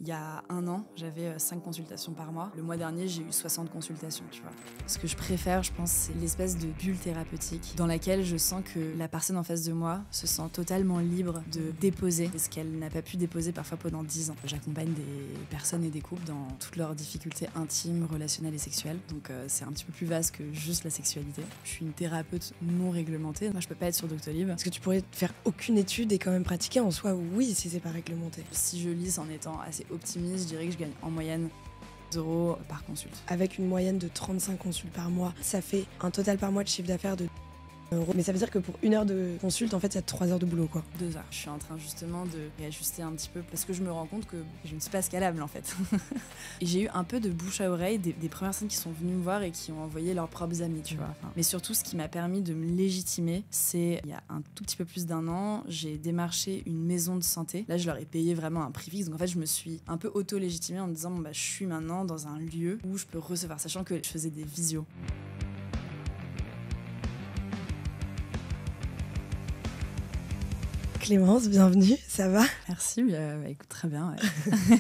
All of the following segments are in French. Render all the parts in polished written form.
Il y a 1 an, j'avais 5 consultations par mois. Le mois dernier, j'ai eu 60 consultations, tu vois. Ce que je préfère, je pense, c'est l'espèce de bulle thérapeutique dans laquelle je sens que la personne en face de moi se sent totalement libre de déposer ce qu'elle n'a pas pu déposer parfois pendant 10 ans. J'accompagne des personnes et des couples dans toutes leurs difficultés intimes, relationnelles et sexuelles. Donc c'est un petit peu plus vaste que juste la sexualité. Je suis une thérapeute non réglementée. Moi, je peux pas être sur Doctolib. Est-ce que tu pourrais faire aucune étude et quand même pratiquer en soi? Oui, si c'est pas réglementé. Si je lisse en étant assez optimiste, je dirais que je gagne en moyenne €, par consulte. Avec une moyenne de 35 consultes par mois, ça fait un total par mois de chiffre d'affaires de €. Mais ça veut dire que pour 1 heure de consulte, en fait, il y a 3 heures de boulot, quoi. 2 heures. Je suis en train justement de réajuster un petit peu parce que je me rends compte que je ne suis pas scalable en fait. Et j'ai eu un peu de bouche à oreille des premières personnes qui sont venues me voir et qui ont envoyé leurs propres amis, tu vois. Enfin, mais surtout, ce qui m'a permis de me légitimer, c'est il y a un tout petit peu plus d'1 an, j'ai démarché une maison de santé. Là, je leur ai payé vraiment un prix fixe. Donc en fait, je me suis un peu auto-légitimée en me disant, je suis maintenant dans un lieu où je peux recevoir, sachant que je faisais des visios. Clémence, bienvenue, ça va? Merci, écoute, très bien. Ouais.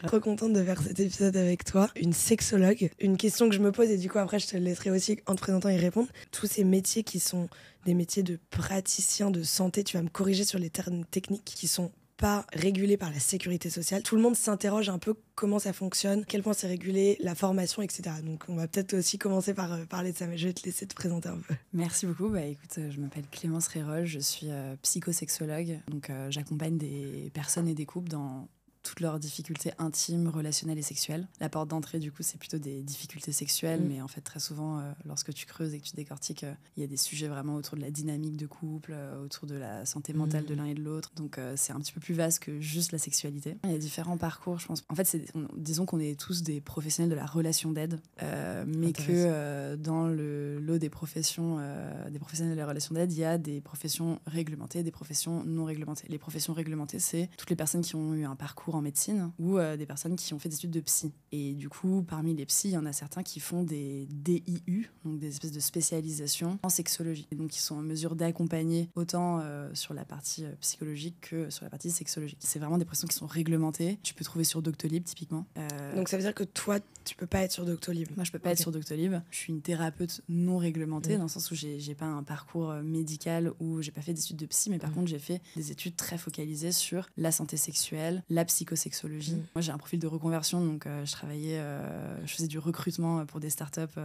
Trop contente de faire cet épisode avec toi. Une sexologue. Une question que je me pose et du coup après je te laisserai aussi en te présentant y répondre. Tous ces métiers qui sont des métiers de praticien de santé, tu vas me corriger sur les termes techniques qui sont pas régulés par la sécurité sociale. Tout le monde s'interroge un peu comment ça fonctionne, quel point c'est régulé, la formation, etc. Donc on va peut-être aussi commencer par parler de ça, mais je vais te laisser te présenter un peu. Merci beaucoup. Écoute, je m'appelle Clémence Réroll, je suis psychosexologue. Donc j'accompagne des personnes et des couples dans toutes leurs difficultés intimes, relationnelles et sexuelles. La porte d'entrée, du coup, c'est plutôt des difficultés sexuelles, mais en fait, très souvent, lorsque tu creuses et que tu décortiques, il y a des sujets vraiment autour de la dynamique de couple, autour de la santé mentale de l'un et de l'autre. Donc, c'est un petit peu plus vaste que juste la sexualité. Il y a différents parcours, je pense. En fait, disons qu'on est tous des professionnels de la relation d'aide, mais que dans le lot des professionnels de la relation d'aide, il y a des professions réglementées, des professions non réglementées. Les professions réglementées, c'est toutes les personnes qui ont eu un parcours en médecine ou des personnes qui ont fait des études de psy. Et du coup, parmi les psys, il y en a certains qui font des DIU, donc des espèces de spécialisations en sexologie. Et donc, ils sont en mesure d'accompagner autant sur la partie psychologique que sur la partie sexologique. C'est vraiment des professions qui sont réglementées. Tu peux trouver sur Doctolib, typiquement. Donc, ça veut dire que toi, tu peux pas être sur Doctolib? Moi, je peux pas être sur Doctolib. Je suis une thérapeute non réglementée, dans le sens où j'ai pas un parcours médical où j'ai pas fait d'études de psy, mais par contre, j'ai fait des études très focalisées sur la santé sexuelle, la psychosexologie. Moi, j'ai un profil de reconversion, donc je faisais du recrutement pour des startups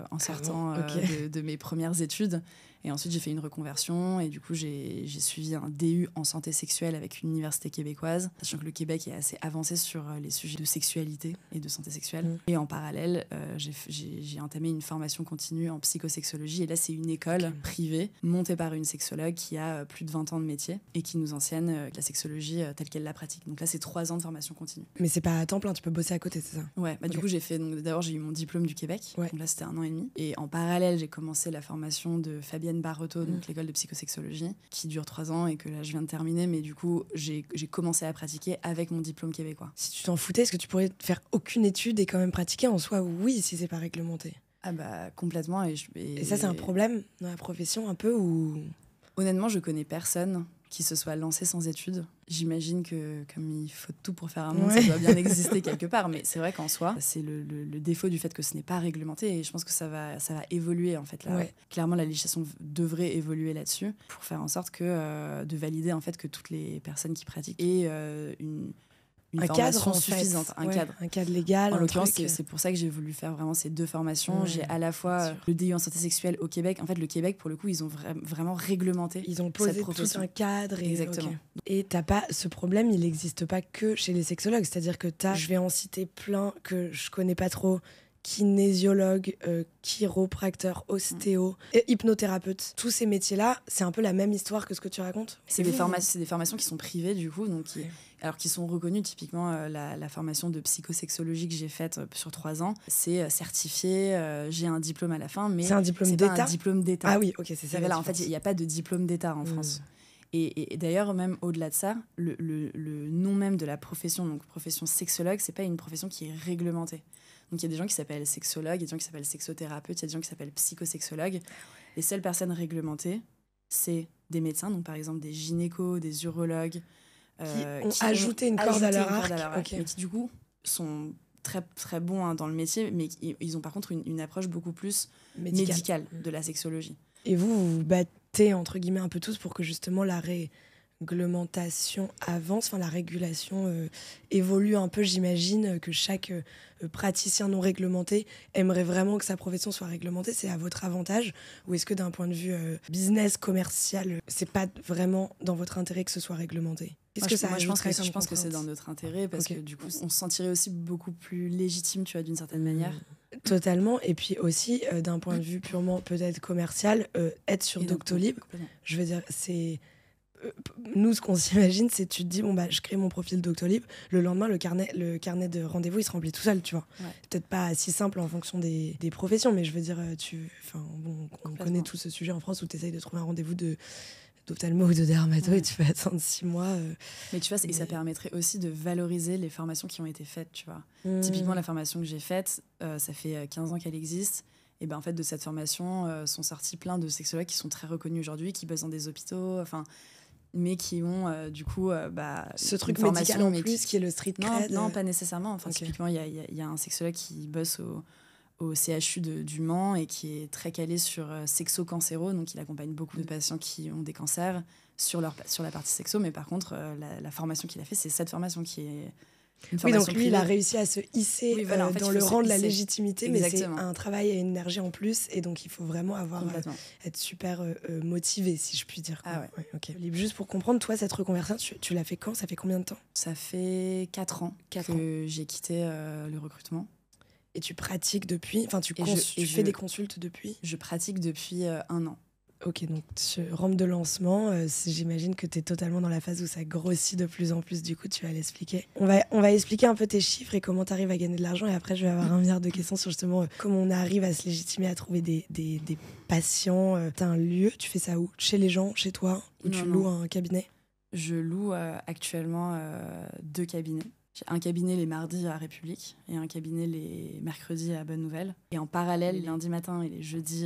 en sortant de mes premières études. Et ensuite, j'ai fait une reconversion et du coup, j'ai suivi un DU en santé sexuelle avec une université québécoise, sachant que le Québec est assez avancé sur les sujets de sexualité et de santé sexuelle. Et en parallèle, j'ai entamé une formation continue en psychosexologie. Et là, c'est une école privée montée par une sexologue qui a plus de 20 ans de métier et qui nous enseigne la sexologie telle qu'elle la pratique. Donc là, c'est 3 ans de formation continue. Mais c'est pas à temps plein, tu peux bosser à côté, c'est ça? Ouais, du coup, d'abord, j'ai eu mon diplôme du Québec. Donc là, c'était 1 an et demi. Et en parallèle, j'ai commencé la formation de Fabienne Barreto, donc l'école de psychosexologie, qui dure 3 ans et que là, je viens de terminer. Mais du coup, j'ai commencé à pratiquer avec mon diplôme québécois. Si tu t'en foutais, est-ce que tu pourrais faire aucune étude et quand même pratiquer en soi? Oui, si c'est pas réglementé. Complètement. Et ça, c'est un problème dans la profession un peu ou... Honnêtement, je connais personne qui se soit lancé sans études. J'imagine que comme il faut tout pour faire un monde, ça doit bien exister quelque part. Mais c'est vrai qu'en soi, c'est le défaut du fait que ce n'est pas réglementé. Et je pense que ça va évoluer en fait. Là. Clairement, la législation devrait évoluer là-dessus pour faire en sorte de valider en fait que toutes les personnes qui pratiquent aient un cadre suffisante, un cadre légal. En l'occurrence, c'est pour ça que j'ai voulu faire vraiment ces 2 formations. J'ai à la fois le DU en santé sexuelle au Québec. En fait, le Québec, pour le coup, ils ont vraiment réglementé. Ils ont posé tout un cadre. Exactement. Et t'as pas ce problème, il n'existe pas que chez les sexologues. C'est-à-dire que je vais en citer plein que je connais pas trop. Kinésiologue, chiropracteur, ostéo, hypnothérapeute. Tous ces métiers-là, c'est un peu la même histoire que ce que tu racontes. C'est des formations qui sont privées, du coup, donc alors qui sont reconnues. Typiquement, la formation de psychosexologie que j'ai faite sur 3 ans, c'est certifié, j'ai un diplôme à la fin, mais c'est un diplôme d'État. Pas un diplôme d'État. Ah oui, ok, c'est ça. Voilà, en fait, il n'y a pas de diplôme d'État en France. Et d'ailleurs, même au-delà de ça, le nom même de la profession, donc profession sexologue, c'est pas une profession qui est réglementée. Donc il y a des gens qui s'appellent sexologues, il y a des gens qui s'appellent sexothérapeutes, il y a des gens qui s'appellent psychosexologues. Les seules personnes réglementées, c'est des médecins, donc par exemple des gynécos, des urologues, ont ajouté une corde à leur arc, okay. Mais qui du coup sont très, très bons dans le métier, mais ils ont par contre une approche beaucoup plus médicale de la sexologie. Et vous vous battez entre guillemets un peu tous pour que justement la réglementation avance, enfin la régulation évolue un peu. J'imagine que chaque praticien non réglementé aimerait vraiment que sa profession soit réglementée. C'est à votre avantage, ou est-ce que d'un point de vue business, commercial, c'est pas vraiment dans votre intérêt que ce soit réglementé? Je pense que c'est dans notre intérêt, parce que du coup on se sentirait aussi beaucoup plus légitime, tu vois, d'une certaine manière. Totalement. Et puis aussi d'un point de vue purement peut-être commercial, être sur Doctolib, je veux dire, c'est nous, ce qu'on s'imagine, c'est tu te dis bon bah je crée mon profil Doctolib, le lendemain le carnet de rendez-vous il se remplit tout seul, tu vois. Ouais. Peut-être pas si simple en fonction des professions, mais je veux dire on connaît tout ce sujet en France où tu essayes de trouver un rendez-vous d'ophtalmo ou de dermato et tu peux attendre 6 mois. Mais tu vois, et ça permettrait aussi de valoriser les formations qui ont été faites, tu vois. Typiquement, la formation que j'ai faite, ça fait 15 ans qu'elle existe. Et ben en fait, de cette formation sont sortis plein de sexologues qui sont très reconnus aujourd'hui, qui bossent dans des hôpitaux, mais qui ont du coup ce truc médical en plus qui est le street cred. Non, pas nécessairement. Typiquement, il y a un sexologue qui bosse au CHU du Mans et qui est très calé sur sexo-cancéro, donc il accompagne beaucoup de patients qui ont des cancers sur la partie sexo, mais par contre la formation qu'il a fait, c'est cette formation qui est une formation donc lui privée. il a réussi à se hisser dans le rang de la légitimité. Exactement. Mais c'est un travail et une énergie en plus, et donc il faut vraiment être super motivé, si je puis dire, quoi. Ah ouais. Okay. Juste pour comprendre, toi cette reconversion tu l'as fait quand? Ça fait combien de temps? Ça fait 4 ans que j'ai quitté le recrutement. Et tu pratiques depuis, enfin tu fais des consultes depuis? Je pratique depuis 1 an. Ok, donc rampe de lancement, j'imagine que tu es totalement dans la phase où ça grossit de plus en plus, du coup tu vas l'expliquer. On va expliquer un peu tes chiffres et comment tu arrives à gagner de l'argent, et après je vais avoir 1 milliard de questions sur justement comment on arrive à se légitimer, à trouver des patients. T'as un lieu, tu fais ça où? Chez les gens, chez toi? Ou tu loues un cabinet? Je loue actuellement 2 cabinets. J'ai un cabinet les mardis à République et un cabinet les mercredis à Bonne Nouvelle. Et en parallèle, lundi matin et les jeudis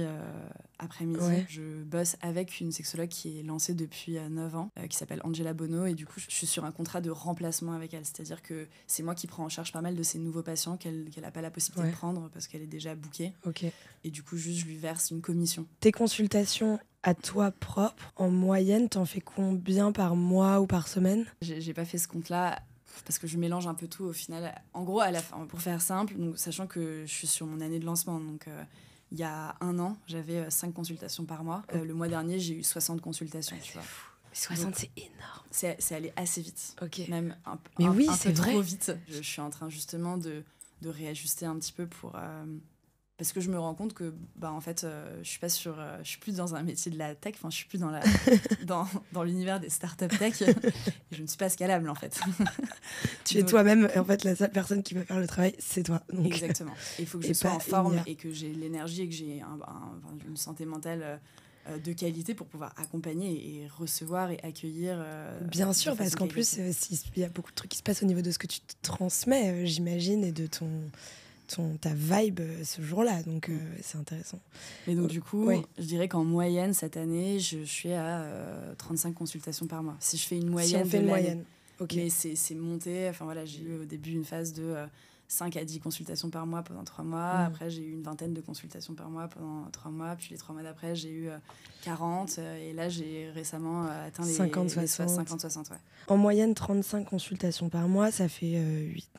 après-midi, je bosse avec une sexologue qui est lancée depuis 9 ans, qui s'appelle Angela Bono. Et du coup, je suis sur un contrat de remplacement avec elle. C'est-à-dire que c'est moi qui prends en charge pas mal de ces nouveaux patients qu'elle n'a pas la possibilité de prendre parce qu'elle est déjà bookée. Okay. Et du coup, juste, je lui verse une commission. Tes consultations à toi propre, en moyenne, t'en fais combien par mois ou par semaine? J'ai pas fait ce compte-là, parce que je mélange un peu tout au final. En gros, à la fin, pour faire simple, donc, sachant que je suis sur mon année de lancement, donc il y a 1 an, j'avais 5 consultations par mois. Le mois dernier, j'ai eu 60 consultations. Tu vois. 60, donc, c'est énorme. C'est allé assez vite. Okay. Même un c'est peu vrai. trop vite. Je suis en train justement de réajuster un petit peu pour... parce que je me rends compte que en fait je suis plus dans un métier de la tech, je suis plus dans l'univers des startup tech et je ne suis pas scalable en fait. Tu es toi-même, en fait la seule personne qui peut faire le travail c'est toi. Donc... Exactement. Il faut que je sois en forme et que j'ai l'énergie et que j'ai une santé mentale de qualité pour pouvoir accompagner et recevoir et accueillir. Bien sûr, parce qu'en plus il y a beaucoup de trucs qui se passent au niveau de ce que tu transmets, j'imagine, et de ta vibe ce jour-là, donc c'est intéressant. Et donc du coup, je dirais qu'en moyenne cette année, je suis à 35 consultations par mois. Si je fais une moyenne, si on fait une moyenne. Okay. Mais c'est monté. J'ai eu au début une phase de 5 à 10 consultations par mois pendant 3 mois. Après, j'ai eu une vingtaine de consultations par mois pendant 3 mois. Puis les 3 mois d'après, j'ai eu 40. Et là, j'ai récemment atteint les 50-60. Ouais. En moyenne, 35 consultations par mois, ça fait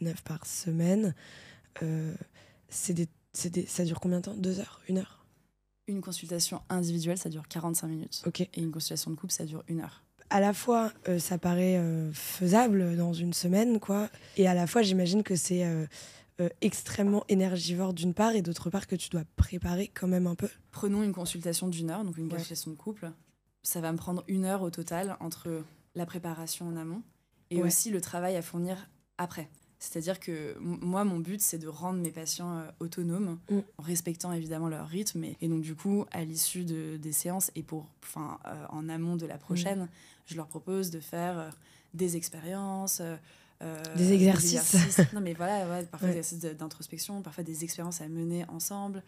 8-9 par semaine. Ça dure combien de temps? 2 heures? 1 heure? Une consultation individuelle, ça dure 45 minutes. Okay. Et une consultation de couple, ça dure 1 heure. À la fois, ça paraît faisable dans une semaine, quoi. Et à la fois, j'imagine que c'est extrêmement énergivore d'une part, et d'autre part que tu dois préparer quand même un peu. Prenons une consultation d'1 heure, donc une consultation de couple. Ça va me prendre 1 heure au total entre la préparation en amont et aussi le travail à fournir après. C'est-à-dire que moi, mon but, c'est de rendre mes patients autonomes, en respectant évidemment leur rythme. Et donc, du coup, à l'issue des séances et en amont de la prochaine, je leur propose de faire des expériences. Des exercices. Non, mais voilà, parfois des exercices d'introspection, parfois des expériences à mener ensemble.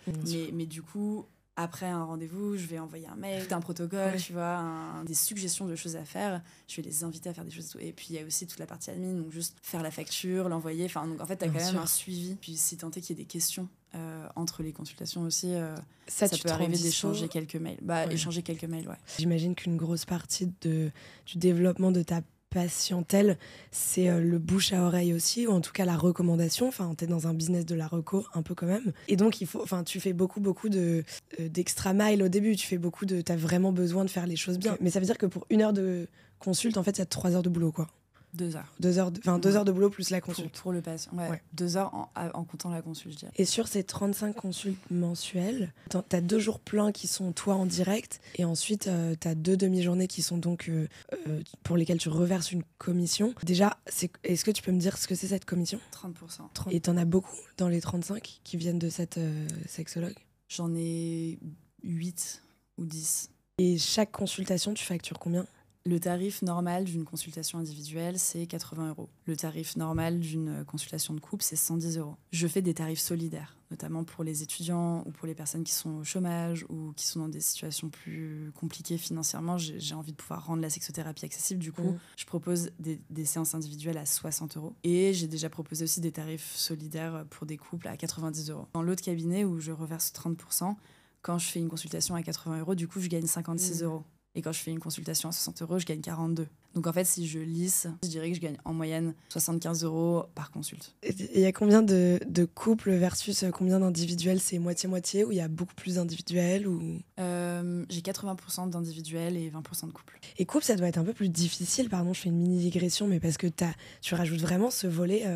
Mais du coup, Après un rendez-vous, je vais envoyer un mail, un protocole, Ouais. tu vois, des suggestions de choses à faire. Je vais les inviter à faire des choses et tout. Et puis, il y a aussi toute la partie admin, donc juste faire la facture, l'envoyer. Enfin, donc en fait, tu as Bien quand même sûr. un suivi. Puis, si tant est qu'il y ait des questions entre les consultations aussi, Ça ça tu peut te rends arriver dispo. d'échanger quelques mails. Ouais. Échanger quelques mails, ouais. J'imagine qu'une grosse partie du développement de ta patientèle, c'est le bouche à oreille aussi, ou en tout cas la recommandation. Enfin, t'es dans un business de la reco un peu quand même. Et donc, tu fais beaucoup d'extra mile au début. T'as vraiment besoin de faire les choses bien. Mais ça veut dire que pour 1 heure de consulte, en fait, il y a 3 heures de boulot, quoi. 2 heures. 2 heures, 2 heures de boulot plus la consulte. Pour le patient, ouais. 2 heures en comptant la consulte, je dirais. Et sur ces 35 consultes mensuelles, t'as 2 jours pleins qui sont toi en direct, et ensuite t'as 2 demi-journées qui sont donc pour lesquelles tu reverses une commission. Déjà, est-ce que tu peux me dire ce que c'est cette commission ? 30%. Et t'en as beaucoup dans les 35 qui viennent de cette sexologue ? J'en ai 8 ou 10. Et chaque consultation, tu factures combien ? Le tarif normal d'une consultation individuelle, c'est 80 €. Le tarif normal d'une consultation de couple, c'est 110 €. Je fais des tarifs solidaires, notamment pour les étudiants ou pour les personnes qui sont au chômage ou qui sont dans des situations plus compliquées financièrement. J'ai envie de pouvoir rendre la sexothérapie accessible. Du coup, je propose des séances individuelles à 60 €. Et j'ai déjà proposé aussi des tarifs solidaires pour des couples à 90 €. Dans l'autre cabinet où je reverse 30%, quand je fais une consultation à 80 €, du coup, je gagne 56 €. Et quand je fais une consultation à 60 €, je gagne 42. Donc en fait, si je lisse, je dirais que je gagne en moyenne 75 € par consulte. Il y a combien de couples versus combien d'individuels ? C'est moitié-moitié, ou il y a beaucoup plus d'individuels ou... J'ai 80% d'individuels et 20% de couples. Et couple, ça doit être un peu plus difficile, pardon, je fais une mini-digression, mais parce que tu rajoutes vraiment ce volet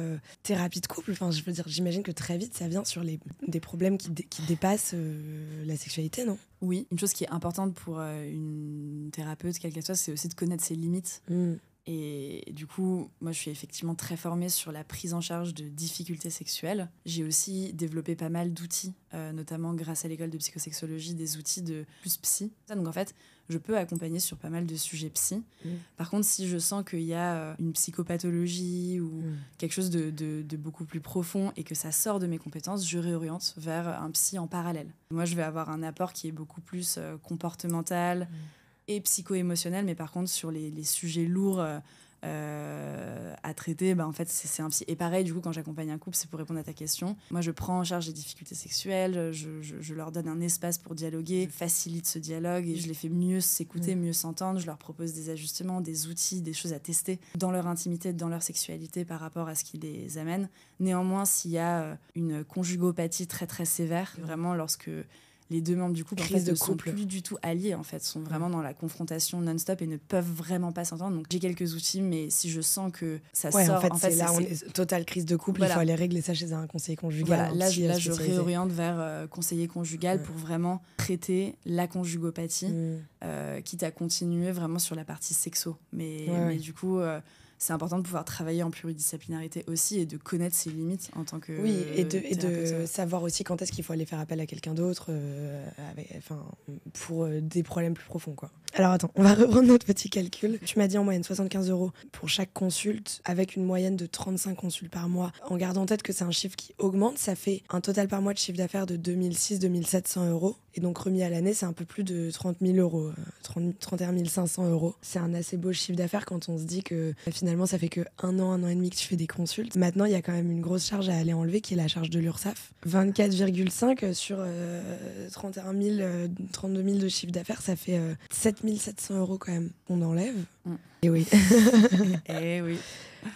thérapie de couple. Enfin, je veux dire, j'imagine que très vite, ça vient sur des problèmes qui dépassent la sexualité, non ? Oui, une chose qui est importante pour une thérapeute, quelle qu'elle soit, c'est aussi de connaître ses limites. Et du coup, moi, je suis effectivement très formée sur la prise en charge de difficultés sexuelles. J'ai aussi développé pas mal d'outils, notamment grâce à l'école de psychosexologie, des outils de plus psy. Donc en fait, je peux accompagner sur pas mal de sujets psy. Par contre, si je sens qu'il y a une psychopathologie ou quelque chose de beaucoup plus profond et que ça sort de mes compétences, je réoriente vers un psy en parallèle. Moi, je vais avoir un apport qui est beaucoup plus comportemental et psycho-émotionnel, mais par contre, sur les sujets lourds à traiter, en fait, c'est un psy. Et pareil, du coup, quand j'accompagne un couple, c'est pour répondre à ta question. Moi, je prends en charge les difficultés sexuelles, je leur donne un espace pour dialoguer, je facilite ce dialogue et je les fais mieux s'écouter, mieux s'entendre. Je leur propose des ajustements, des outils, des choses à tester dans leur intimité, dans leur sexualité par rapport à ce qui les amène. Néanmoins, s'il y a une conjugopathie très, très sévère, vraiment lorsque les deux membres du couple en fait, ne sont plus du tout alliés, en fait, sont vraiment dans la confrontation non-stop et ne peuvent vraiment pas s'entendre. Donc j'ai quelques outils, mais si je sens que ça sort... En fait, là, on est totale crise de couple, voilà. Il faut aller régler ça chez un conseiller conjugal. Voilà, là je réoriente vers conseiller conjugal pour vraiment traiter la conjugopathie, quitte à continuer vraiment sur la partie sexo. Mais du coup... c'est important de pouvoir travailler en pluridisciplinarité aussi et de connaître ses limites en tant que et de savoir aussi quand est-ce qu'il faut aller faire appel à quelqu'un d'autre pour des problèmes plus profonds, quoi. Alors attends, on va reprendre notre petit calcul. Tu m'as dit en moyenne 75 € pour chaque consulte, avec une moyenne de 35 consultes par mois. En gardant en tête que c'est un chiffre qui augmente, ça fait un total par mois de chiffre d'affaires de 2 700 €. Et donc remis à l'année, c'est un peu plus de 30 000 €, 31 500 €. C'est un assez beau chiffre d'affaires quand on se dit que finalement, ça fait que un an et demi que tu fais des consultes. Maintenant, il y a quand même une grosse charge à aller enlever, qui est la charge de l'URSSAF. 24,5 sur 32 000 de chiffre d'affaires, ça fait 7 700 € quand même qu'on enlève. Et oui. Et oui.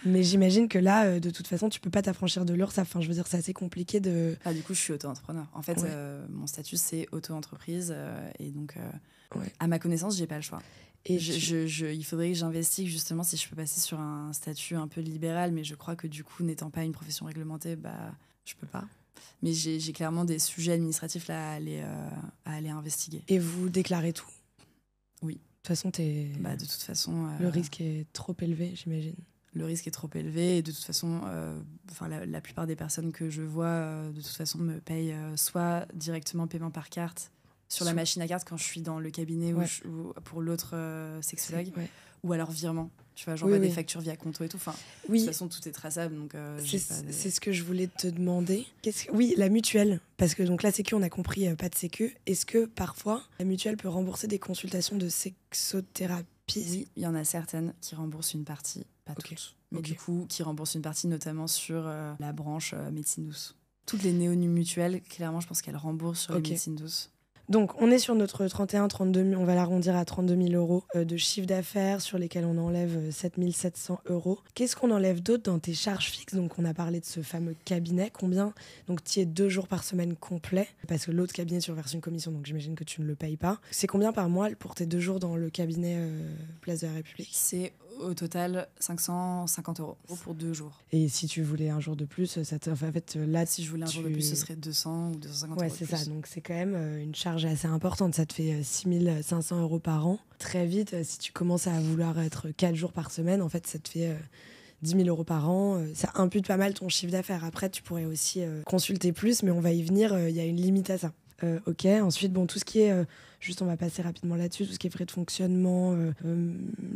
Mais j'imagine que là, de toute façon, tu peux pas t'affranchir de l'URSSAF. Enfin, je veux dire, c'est assez compliqué de... Du coup, je suis auto-entrepreneur. En fait, mon statut, c'est auto-entreprise. Et donc, à ma connaissance, j'ai pas le choix. Et il faudrait que j'investigue justement si je peux passer sur un statut un peu libéral, mais je crois que du coup, n'étant pas une profession réglementée, je peux pas. Mais j'ai clairement des sujets administratifs là, à aller investiguer. Et vous déclarez tout ? Oui. De toute façon, de toute façon, le risque est trop élevé, j'imagine. Le risque est trop élevé et de toute façon, la plupart des personnes que je vois, de toute façon, me payent soit directement paiement par carte sur la machine à carte quand je suis dans le cabinet ou pour l'autre sexologue, ou alors virement. Tu vois, j'envoie Oui, des oui. factures via Conto et tout. Enfin, de Oui, toute façon, tout est traçable. Donc, c'est ce que je voulais te demander. Oui, la mutuelle. Parce que donc la Sécu, on a compris, pas de Sécu. Est-ce que parfois, la mutuelle peut rembourser des consultations de sexothérapie? Oui, il y en a certaines qui remboursent une partie, pas Ok. toutes. Mais Ok. du coup, qui remboursent une partie, notamment sur la branche médecine douce. Toutes les néo-mutuelles, clairement, je pense qu'elles remboursent sur Ok. les médecines douces. Donc, on est sur notre 31-32 000, on va l'arrondir à 32 000 euros de chiffre d'affaires sur lesquels on enlève 7 700 euros. Qu'est-ce qu'on enlève d'autre dans tes charges fixes? Donc, on a parlé de ce fameux cabinet. Combien? Donc, tu es 2 jours par semaine complet parce que l'autre cabinet surverse une commission, donc j'imagine que tu ne le payes pas. C'est combien par mois pour tes 2 jours dans le cabinet Place de la République? C'est au total 550 euros pour 2 jours. Et si tu voulais un jour de plus, ça te... en fait, là, Si je voulais un jour de plus, ce serait 200 ou 250 ouais, euros de c'est plus. ça. Donc, c'est quand même une charge assez importante. Ça te fait 6 500 euros par an. Très vite, si tu commences à vouloir être 4 jours par semaine, en fait, ça te fait 10 000 euros par an. Ça impute pas mal ton chiffre d'affaires. Après, tu pourrais aussi consulter plus, mais on va y venir. Il y a une limite à ça. Ok, ensuite, bon, tout ce qui est, juste on va passer rapidement là-dessus, tout ce qui est frais de fonctionnement,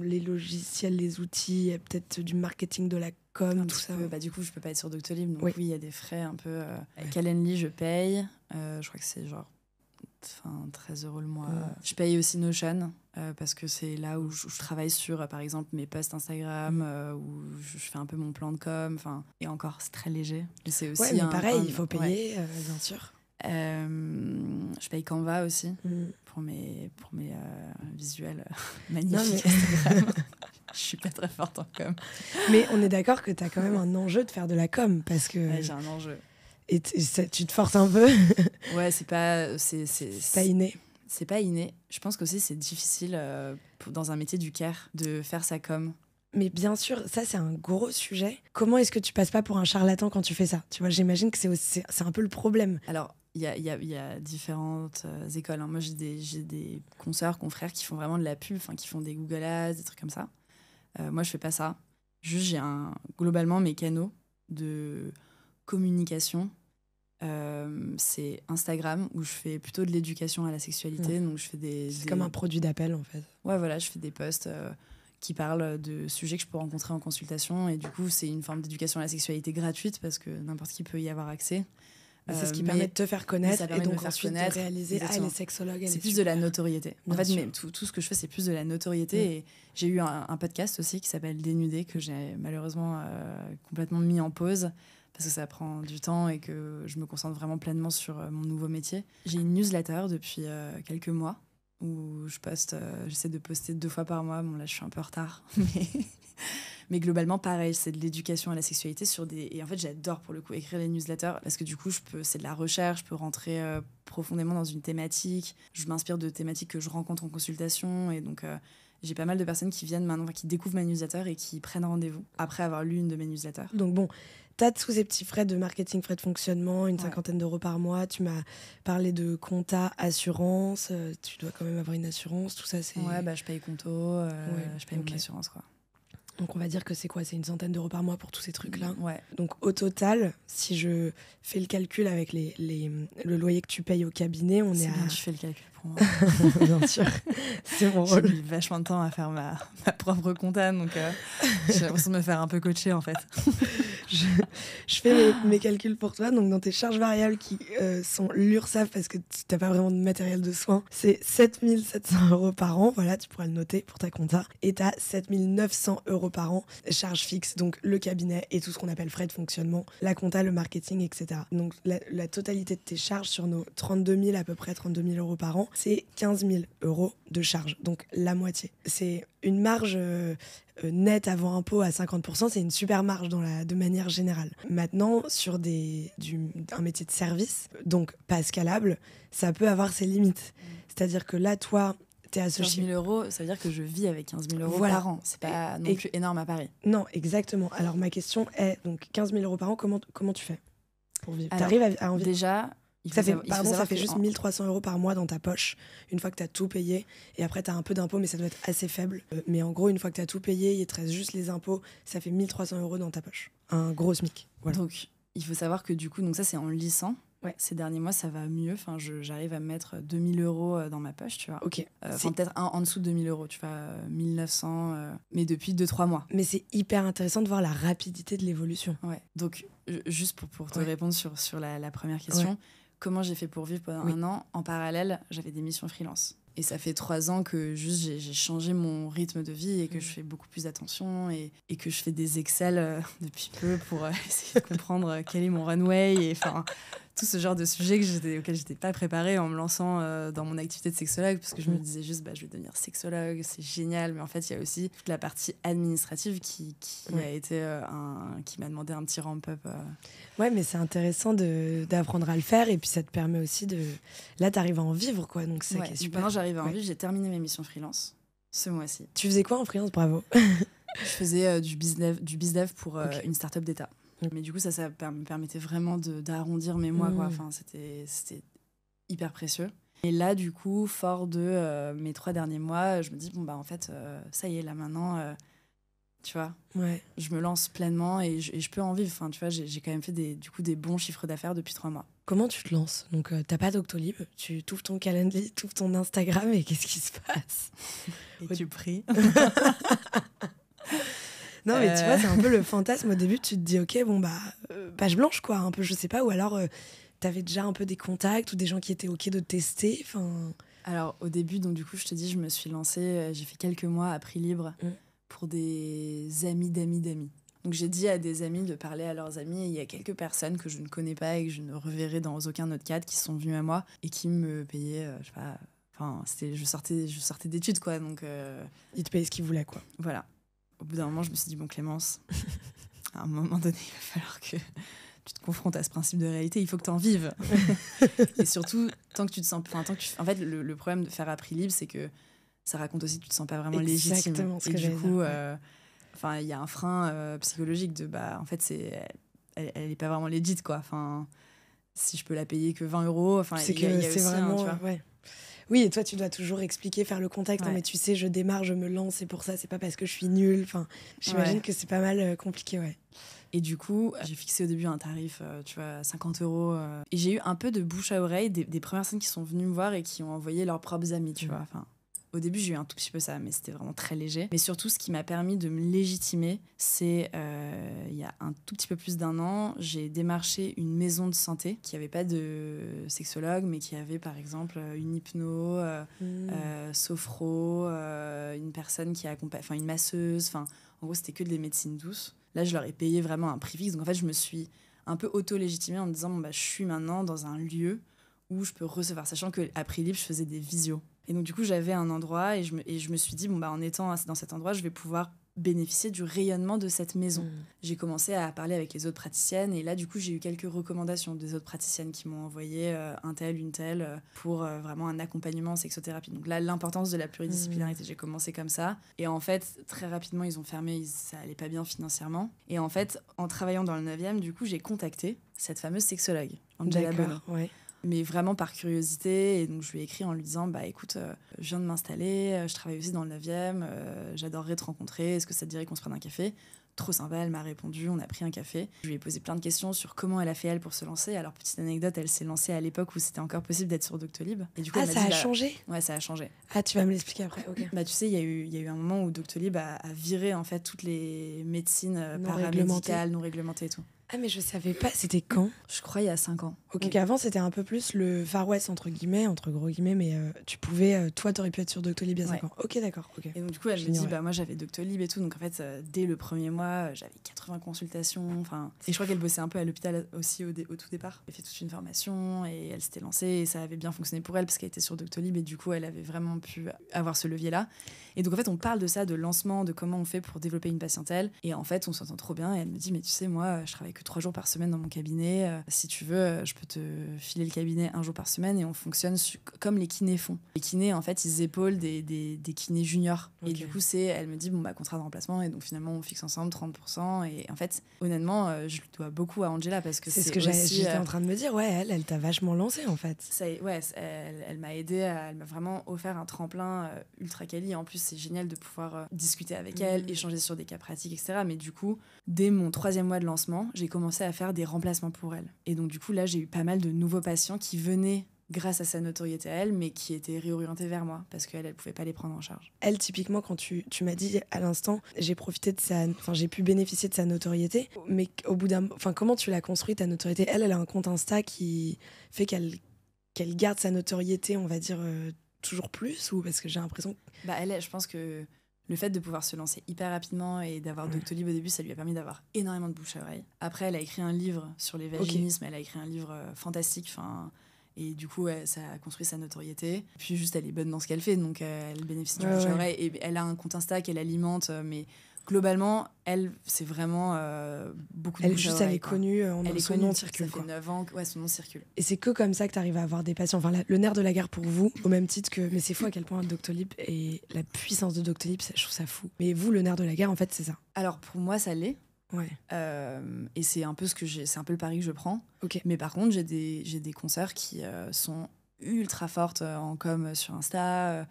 les logiciels, les outils, peut-être du marketing, de la com, Un tout petit ça. peu. Bah, du coup, je peux pas être sur Doctolib, donc Oui. oui, il y a des frais un peu. Avec Calendly, je paye. Je crois que c'est genre 13 euros le mois. Je paye aussi Notion parce que c'est là où je travaille sur, par exemple, mes posts Instagram, où je fais un peu mon plan de com. Et encore, c'est très léger. C'est aussi Ouais, mais pareil, il faut ouais. payer, bien sûr. Je paye Canva aussi pour mes visuels Non, magnifiques mais... Instagram. Je suis pas très forte en com. mais on est d'accord que tu as quand même un enjeu de faire de la com parce que Ouais, j'ai un enjeu. et tu te forces un peu. Ouais, c'est pas inné. C'est pas inné. Je pense qu'aussi c'est difficile dans un métier du care de faire sa com. Mais bien sûr, ça c'est un gros sujet. Comment est-ce que tu passes pas pour un charlatan quand tu fais ça? Tu vois, j'imagine que c'est un peu le problème. Alors, il y a différentes écoles. Hein. Moi, j'ai des consoeurs, confrères qui font vraiment de la pub, qui font des Google Ads, des trucs comme ça. Moi, je fais pas ça. Juste, globalement, mes canaux de communication, c'est Instagram, où je fais plutôt de l'éducation à la sexualité. Donc, je fais C'est comme un produit d'appel, en fait. Ouais, voilà, je fais des posts qui parlent de sujets que je peux rencontrer en consultation. Et du coup, c'est une forme d'éducation à la sexualité gratuite parce que n'importe qui peut y avoir accès. C'est ce qui permet de te faire connaître et donc de ensuite de réaliser les sexologues. C'est plus de la notoriété. Bien en fait, sûr. tout ce que je fais, c'est plus de la notoriété. Et j'ai eu un podcast aussi qui s'appelle Dénudé, que j'ai malheureusement complètement mis en pause parce que ça prend du temps et que je me concentre vraiment pleinement sur mon nouveau métier. J'ai une newsletter depuis quelques mois où j'essaie de poster 2 fois par mois. Bon, là, je suis un peu en retard, mais globalement, pareil, c'est de l'éducation à la sexualité et en fait, j'adore pour le coup écrire les newsletters parce que du coup, c'est de la recherche, je peux rentrer profondément dans une thématique. Je m'inspire de thématiques que je rencontre en consultation et donc j'ai pas mal de personnes qui viennent maintenant, qui découvrent ma newsletter et qui prennent rendez-vous après avoir lu une de mes newsletters. Donc bon, t'as tous ces petits frais de marketing, frais de fonctionnement, une cinquantaine d'euros par mois. Tu m'as parlé de compta, assurance. Tu dois quand même avoir une assurance, tout ça, c'est... Ouais, je paye Conto, je paye mon assurance, quoi. Donc on va dire que c'est quoi? C'est une centaine d'euros par mois pour tous ces trucs-là. Ouais. Donc au total, si je fais le calcul avec le loyer que tu payes au cabinet, on est à... Bien, tu fais le calcul pour moi. Bien sûr, c'est mon rôle. J'ai mis vachement de temps à faire ma propre compta, donc j'ai l'impression de me faire un peu coacher en fait. Je fais mes calculs pour toi. Donc dans tes charges variables qui sont l'URSSAF parce que tu n'as pas vraiment de matériel de soins, c'est 7 700 euros par an. Voilà, tu pourras le noter pour ta compta. Et tu as 7 900 euros par an, charges fixes, donc le cabinet et tout ce qu'on appelle frais de fonctionnement, la compta, le marketing, etc. Donc la totalité de tes charges sur nos 32 000, à peu près 32 000 euros par an, c'est 15 000 euros de charges, donc la moitié. C'est une marge nette avant impôt à 50%, c'est une super marge de manière générale. Maintenant, sur un métier de service, donc pas scalable, ça peut avoir ses limites. C'est-à-dire que là, toi, t'es associé... 15 000 euros, ça veut dire que je vis avec 15 000 euros voilà. par an. C'est pas non plus énorme à Paris. Non, exactement. Alors ma question est, donc 15 000 euros par an, comment tu fais pour vivre? Alors, t'arrives à en vivre? Déjà... Ça fait juste 1 300 euros par mois dans ta poche, une fois que tu as tout payé. Et après, tu as un peu d'impôts, mais ça doit être assez faible. Mais en gros, une fois que tu as tout payé, il te reste juste les impôts, ça fait 1 300 euros dans ta poche. Un gros SMIC. Voilà. Donc, il faut savoir que du coup, donc ça, c'est en lissant. Ouais. Ces derniers mois, ça va mieux. Enfin, j'arrive à mettre 2 000 € dans ma poche, tu vois. Ok. Peut-être en dessous de 2 000 €, tu vois, 1 900, mais depuis 2-3 mois. Mais c'est hyper intéressant de voir la rapidité de l'évolution. Ouais. Donc, juste pour te Ouais. répondre sur la première question, Ouais. comment j'ai fait pour vivre pendant un an? En parallèle, j'avais des missions freelance. Et ça fait 3 ans que juste j'ai changé mon rythme de vie et que je fais beaucoup plus attention et que je fais des Excel depuis peu pour essayer de comprendre quel est mon runway et enfin tout ce genre de sujets auxquels j'étais pas préparée en me lançant dans mon activité de sexologue parce que je me disais juste je vais devenir sexologue, c'est génial, mais en fait il y a aussi toute la partie administrative qui a été qui m'a demandé un petit ramp-up. Ouais, mais c'est intéressant d'apprendre à le faire et puis ça te permet aussi de... Là, t'arrives à en vivre, quoi, donc c'est ça qui est super. Maintenant, j'arrive à en vivre. J'ai terminé mes missions freelance ce mois-ci. Tu faisais quoi en freelance? Bravo. Je faisais du bizdev pour une start-up d'État. Mais du coup, ça me permettait vraiment d'arrondir mes mois, quoi. Enfin, c'était hyper précieux. Et là, du coup, fort de mes 3 derniers mois, je me dis, en fait, ça y est, là, maintenant... tu vois, je me lance pleinement et je peux en vivre. Enfin, tu vois, j'ai quand même fait des bons chiffres d'affaires depuis 3 mois. Comment tu te lances? Donc, t'as pas Doctolib, tu t'ouvres ton calendrier, tu ouvres ton Instagram et qu'est-ce qui se passe? Et tu pries. Non, mais tu vois, c'est un peu le fantasme. Au début, tu te dis, ok, page blanche, quoi, un peu, je sais pas. Ou alors, t'avais déjà un peu des contacts ou des gens qui étaient ok de tester. Enfin. Alors, au début, donc du coup, je te dis, je me suis lancée, j'ai fait quelques mois à prix libre pour des amis d'amis d'amis. Donc, j'ai dit à des amis de parler à leurs amis et il y a quelques personnes que je ne connais pas et que je ne reverrai dans aucun autre cadre qui sont venues à moi et qui me payaient, je sais pas, enfin, je sortais d'études, quoi, donc... Ils te payaient ce qu'ils voulaient, quoi. Voilà. Au bout d'un moment, je me suis dit, Clémence, à un moment donné, il va falloir que tu te confrontes à ce principe de réalité, il faut que tu en vives. Et surtout, tant que tu te sens... En fait, le problème de faire à prix libre, c'est que ça raconte aussi que tu te sens pas vraiment légitime. Exactement ce que du coup, dire, il y a un frein psychologique de, en fait, elle est pas vraiment legit, quoi. Enfin, si je peux la payer que 20 €, enfin, c'est il y a c'est aussi vraiment... tu vois. Oui, et toi, tu dois toujours expliquer, faire le contexte. Non, mais tu sais, je démarre, je me lance, c'est pour ça, c'est pas parce que je suis nulle. Enfin, j'imagine que c'est pas mal compliqué, Et du coup, j'ai fixé au début un tarif, tu vois, 50 €. Et j'ai eu un peu de bouche à oreille des premières personnes qui sont venues me voir et qui ont envoyé leurs propres amis, tu vois. Enfin, au début, j'ai eu un tout petit peu ça, mais c'était vraiment très léger. Mais surtout, ce qui m'a permis de me légitimer, c'est il y a un tout petit peu plus d'1 an, j'ai démarché une maison de santé qui n'avait pas de sexologue, mais qui avait par exemple une hypno, sophro, une personne qui accompagne, enfin une masseuse. Enfin, en gros, c'était que des médecines douces. Là, je leur ai payé vraiment un prix fixe. Donc en fait, je me suis un peu auto-légitimée en me disant, je suis maintenant dans un lieu où je peux recevoir, sachant qu'à prix libre, je faisais des visios. Et donc, du coup, j'avais un endroit et je me suis dit, en étant dans cet endroit, je vais pouvoir bénéficier du rayonnement de cette maison. J'ai commencé à parler avec les autres praticiennes et là, du coup, j'ai eu quelques recommandations des autres praticiennes qui m'ont envoyé un tel, une telle, pour vraiment un accompagnement en sexothérapie. Donc là, l'importance de la pluridisciplinarité, j'ai commencé comme ça. Et en fait, très rapidement, ils ont fermé, ça allait pas bien financièrement. Et en fait, en travaillant dans le 9e, du coup, j'ai contacté cette fameuse sexologue, Angela Bono. Mais vraiment par curiosité. Et donc, je lui ai écrit en lui disant, écoute, je viens de m'installer, je travaille aussi dans le 9e, j'adorerais te rencontrer, est-ce que ça te dirait qu'on se prenne un café? Trop sympa, elle m'a répondu, on a pris un café. Je lui ai posé plein de questions sur comment elle a fait elle pour se lancer. Alors, petite anecdote, elle s'est lancée à l'époque où c'était encore possible d'être sur Doctolib. Et du coup, elle m'a ça dit, a changé? Ouais, ça a changé. Ah, tu vas me l'expliquer après, ok. Tu sais, il y a eu un moment où Doctolib a viré en fait toutes les médecines paramédicales, non réglementées et tout. Ah, mais je savais pas, c'était quand? Je crois il y a 5 ans. Okay. Donc avant, c'était un peu plus le Far West, entre gros guillemets, mais tu pouvais, toi, t'aurais pu être sur Doctolib il y a 5 ans. Ok, d'accord. Okay. Et donc, du coup, elle me dit, moi, j'avais Doctolib et tout. Donc, en fait, dès le premier mois, j'avais 80 consultations. Et je crois qu'elle bossait un peu à l'hôpital aussi au tout départ. Elle fait toute une formation et elle s'était lancée et ça avait bien fonctionné pour elle parce qu'elle était sur Doctolib et du coup, elle avait vraiment pu avoir ce levier-là. Et donc, en fait, on parle de ça, de lancement, de comment on fait pour développer une patientèle. Et en fait, on s'entend trop bien. Et elle me dit, mais tu sais, moi, je travaille que 3 jours par semaine dans mon cabinet. Si tu veux, je peux te filer le cabinet 1 jour par semaine et on fonctionne comme les kinés font. Les kinés, en fait, ils épaulent des kinés juniors. Okay. Et du coup, elle me dit, contrat de remplacement. Et donc, finalement, on fixe ensemble 30%. Et en fait, honnêtement, je lui dois beaucoup à Angela parce que c'est ce que j'étais en train de me dire. Ouais, elle t'a vachement lancé, en fait. Elle m'a aidée, elle m'a vraiment offert un tremplin ultra quali. En plus, c'est génial de pouvoir discuter avec elle, échanger sur des cas pratiques, etc. Mais du coup, dès mon 3e mois de lancement, j'ai commencé à faire des remplacements pour elle. Et donc, du coup, là, j'ai eu pas mal de nouveaux patients qui venaient grâce à sa notoriété à elle, mais qui étaient réorientés vers moi parce qu'elle, elle pouvait pas les prendre en charge. Elle, typiquement, quand tu m'as dit à l'instant, j'ai pu bénéficier de sa notoriété, mais au bout comment tu l'as construit, ta notoriété? Elle a un compte Insta qui fait qu'elle garde sa notoriété, on va dire, toujours plus, ou parce que j'ai l'impression... Elle, je pense que le fait de pouvoir se lancer hyper rapidement et d'avoir Doctolib au début, ça lui a permis d'avoir énormément de bouche à oreille. Après, elle a écrit un livre sur les vaginismes, elle a écrit un livre fantastique, et du coup, ça a construit sa notoriété. Puis juste, elle est bonne dans ce qu'elle fait, donc elle bénéficie du bouche à oreille. Et elle a un compte Insta qu'elle alimente, mais globalement, elle, c'est vraiment beaucoup de bouche à oreille. Elle est connue, son nom circule. Ça fait 9 ans que son nom circule. Et c'est que comme ça que tu arrives à avoir des patients. Enfin, le nerf de la guerre pour vous, au même titre que... Mais c'est fou à quel point Doctolib et la puissance de Doctolib, je trouve ça fou. Mais vous, le nerf de la guerre, en fait, c'est ça. Alors, pour moi, ça l'est. Ouais. Et c'est un peu c'est un peu le pari que je prends. Okay. Mais par contre, j'ai des consoeurs qui sont ultra fortes en com sur Insta,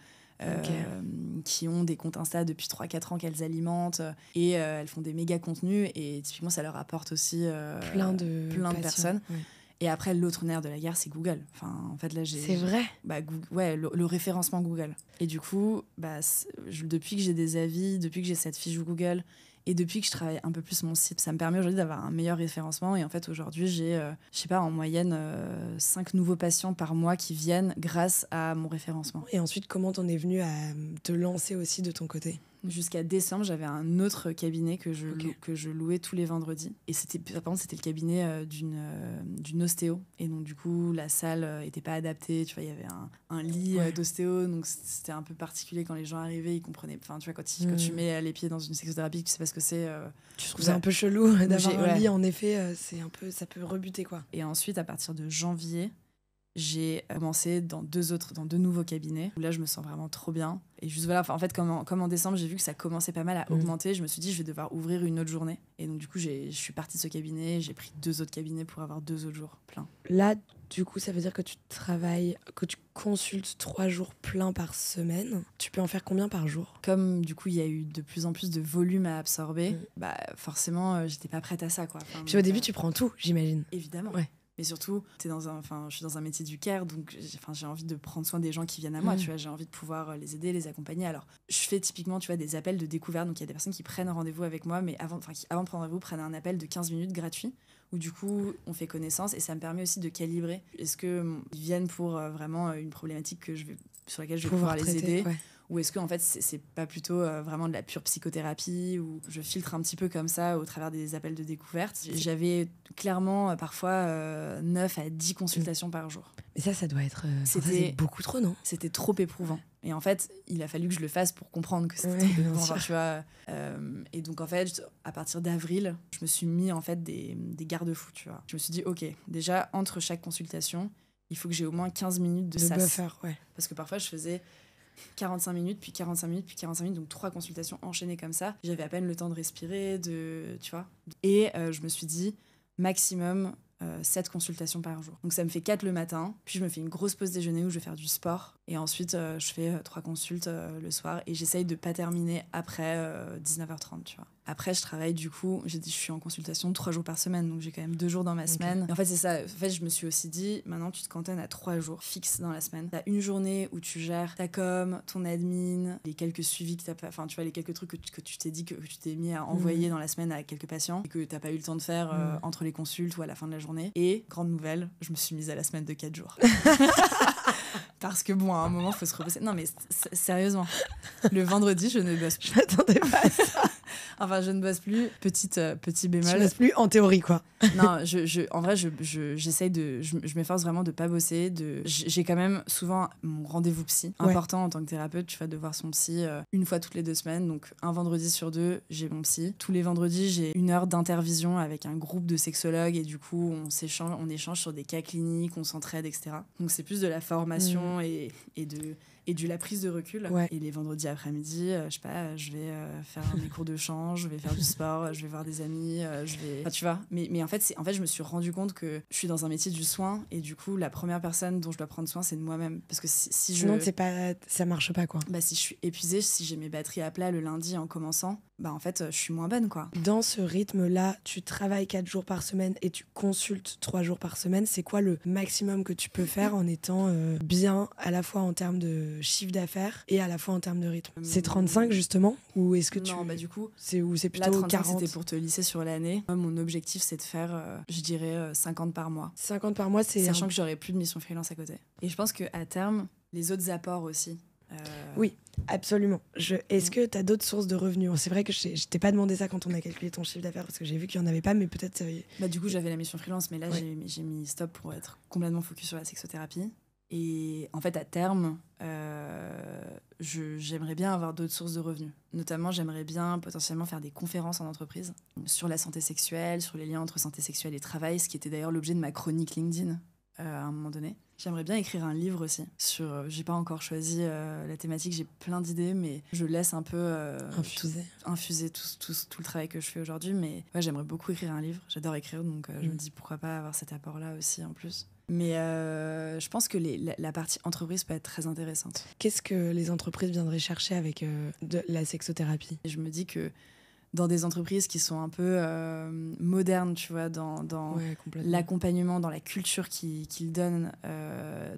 qui ont des comptes Insta depuis 3-4 ans qu'elles alimentent, et elles font des méga contenus, et typiquement ça leur apporte aussi plein de personnes. Ouais. Et après, l'autre nerf de la guerre, c'est Google. Enfin, en fait, là, c'est vrai. Le référencement Google. Et du coup, depuis que j'ai des avis, depuis que j'ai cette fiche Google, et depuis que je travaille un peu plus mon site, ça me permet aujourd'hui d'avoir un meilleur référencement. Et en fait, aujourd'hui, j'ai, je sais pas, en moyenne, 5 nouveaux patients par mois qui viennent grâce à mon référencement. Et ensuite, comment t'en es venue à te lancer aussi de ton côté ? Jusqu'à décembre, j'avais un autre cabinet que je louais tous les vendredis. Et c'était le cabinet d'une ostéo. Et donc, du coup, la salle n'était pas adaptée. Tu vois, il y avait un lit d'ostéo. Donc, c'était un peu particulier quand les gens arrivaient. Ils comprenaient. Enfin, tu vois, quand tu mets les pieds dans une sexothérapie, tu sais pas ce que c'est. Tu trouves ça un peu chelou d'avoir un lit, en effet. Ça peut rebuter, quoi. Et ensuite, à partir de janvier, j'ai commencé dans deux nouveaux cabinets où là je me sens vraiment trop bien, et juste voilà, en fait comme en décembre j'ai vu que ça commençait pas mal à augmenter, je me suis dit je vais devoir ouvrir une autre journée, et donc du coup je suis partie de ce cabinet, j'ai pris 2 autres cabinets pour avoir 2 autres jours pleins. Là du coup ça veut dire que tu consultes 3 jours pleins par semaine. Tu peux en faire combien par jour? Comme du coup il y a eu de plus en plus de volume à absorber, forcément j'étais pas prête à ça, quoi. Puis au début tu prends tout, j'imagine. Évidemment. Ouais. Mais surtout, je suis dans un métier du care, donc j'ai envie de prendre soin des gens qui viennent à moi, tu vois, j'ai envie de pouvoir les aider, les accompagner. Alors, je fais typiquement, tu vois, des appels de découverte, donc il y a des personnes qui prennent rendez-vous avec moi, mais avant de prendre rendez-vous, prennent un appel de 15 minutes gratuit, où du coup, on fait connaissance, et ça me permet aussi de calibrer. Est-ce qu'ils viennent pour vraiment une problématique sur laquelle je vais pouvoir les aider, ou est-ce que en fait c'est pas plutôt vraiment de la pure psychothérapie, où je filtre un petit peu comme ça au travers des appels de découverte. J'avais clairement parfois 9 à 10 consultations par jour. Mais ça doit être c'est beaucoup trop, non? C'était trop éprouvant. Et en fait, il a fallu que je le fasse pour comprendre que c'était trop éprouvant, tu vois. Et donc en fait, à partir d'avril, je me suis mis en fait des garde-fous, tu vois. Je me suis dit OK, déjà entre chaque consultation, il faut que j'ai au moins 15 minutes de sas. Buffer, parce que parfois je faisais 45 minutes, puis 45 minutes, puis 45 minutes, donc 3 consultations enchaînées comme ça. J'avais à peine le temps de respirer, tu vois. Et je me suis dit, maximum 7 consultations par jour. Donc ça me fait 4 le matin, puis je me fais une grosse pause déjeuner où je vais faire du sport, et ensuite je fais 3 consultes le soir, et j'essaye de pas terminer après 19h30, tu vois. Après, je travaille, du coup, j'ai dit, je suis en consultation 3 jours par semaine, donc j'ai quand même 2 jours dans ma semaine. Et en fait, c'est ça. En fait, je me suis aussi dit, maintenant, tu te cantonnes à 3 jours fixes dans la semaine. T'as une journée où tu gères ta com, ton admin, les quelques suivis que t'as pas, enfin, tu vois, les quelques trucs que tu t'es dit, que tu t'es mis à envoyer dans la semaine à quelques patients, et que t'as pas eu le temps de faire entre les consultes ou à la fin de la journée. Et, grande nouvelle, je me suis mise à la semaine de 4 jours. Parce que bon, à un moment, il faut se reposer. Non, mais sérieusement, le vendredi, je ne bosse plus. Je m'attendais pas à ça. Enfin, je ne bosse plus. Petit bémol. Tu bosses plus en théorie, quoi. Non, en vrai, j'essaye je m'efforce vraiment de pas bosser. J'ai quand même souvent mon rendez-vous psy. Important en tant que thérapeute, tu vas de voir son psy une fois toutes les 2 semaines. Donc, un vendredi sur 2, j'ai mon psy. Tous les vendredis, j'ai 1 heure d'intervision avec un groupe de sexologues, et du coup, on échange sur des cas cliniques, on s'entraide, etc. Donc, c'est plus de la formation et de la prise de recul. Et les vendredis après-midi, je sais pas, je vais faire mes cours de chant, je vais faire du sport, je vais voir des amis, enfin, tu vois. Mais en fait, je me suis rendu compte que je suis dans un métier du soin, et du coup, la première personne dont je dois prendre soin, c'est de moi-même. Parce que sinon, ça marche pas, quoi. Si je suis épuisée, si j'ai mes batteries à plat le lundi en commençant, en fait, je suis moins bonne, quoi. Dans ce rythme-là, tu travailles 4 jours par semaine et tu consultes 3 jours par semaine. C'est quoi le maximum que tu peux faire en étant bien à la fois en termes de chiffre d'affaires et à la fois en termes de rythme? C'est 35 justement? Ou est-ce que Non, du coup, c'est plutôt là, 35, 40? c'était pour te lisser sur l'année. Moi, mon objectif, c'est de faire, je dirais, 50 par mois. 50 par mois, c'est... Sachant que j'aurai plus de mission freelance à côté. Et je pense qu'à terme, les autres apports aussi. Oui, absolument. Est-ce que tu as d'autres sources de revenus? C'est vrai que je t'ai pas demandé ça quand on a calculé ton chiffre d'affaires parce que j'ai vu qu'il n'y en avait pas, mais peut-être... Du coup, j'avais la mission freelance, mais là, j'ai mis stop pour être complètement focus sur la sexothérapie. Et en fait, à terme, j'aimerais bien avoir d'autres sources de revenus. Notamment, j'aimerais bien potentiellement faire des conférences en entreprise sur la santé sexuelle, sur les liens entre santé sexuelle et travail, ce qui était d'ailleurs l'objet de ma chronique LinkedIn à un moment donné. J'aimerais bien écrire un livre aussi. J'ai pas encore choisi la thématique, j'ai plein d'idées, mais je laisse un peu infuser tout le travail que je fais aujourd'hui. Mais ouais, j'aimerais beaucoup écrire un livre. J'adore écrire, donc je me dis pourquoi pas avoir cet apport-là aussi en plus. Mais je pense que la partie entreprise peut être très intéressante. Qu'est-ce que les entreprises viendraient chercher avec de la sexothérapie? Et je me dis que dans des entreprises qui sont un peu modernes, tu vois, dans l'accompagnement, dans la culture qu'ils donnent,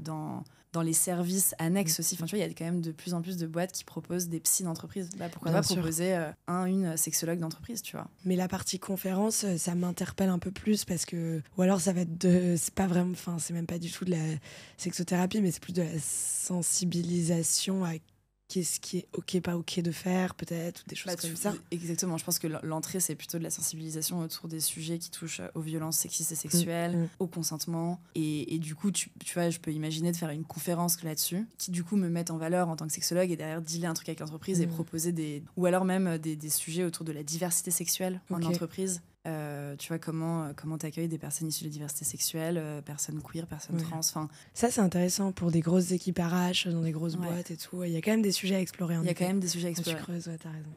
dans les services annexes aussi. Enfin, tu vois, il y a quand même de plus en plus de boîtes qui proposent des psys d'entreprise. Pourquoi pas proposer une sexologue d'entreprise, tu vois. Mais la partie conférence, ça m'interpelle un peu plus parce que... Ou alors ça va être c'est pas vraiment... Enfin, c'est même pas du tout de la sexothérapie, mais c'est plus de la sensibilisation à qu'est-ce qui est ok, pas ok de faire, peut-être, ou des choses comme ça. Exactement, je pense que l'entrée, c'est plutôt de la sensibilisation autour des sujets qui touchent aux violences sexistes et sexuelles, au consentement. Et du coup, tu vois, je peux imaginer de faire une conférence là-dessus, qui du coup me mette en valeur en tant que sexologue et derrière dealer un truc avec l'entreprise et proposer ou alors même des sujets autour de la diversité sexuelle en entreprise. Tu vois, comment t'accueilles des personnes issues de diversité sexuelle, personnes queer, personnes trans. Fin... Ça, c'est intéressant pour des grosses équipes RH, dans des grosses boîtes et tout. Il y a quand même des sujets à explorer. Il y a quand même des sujets à explorer. Tu creuses, t'as raison.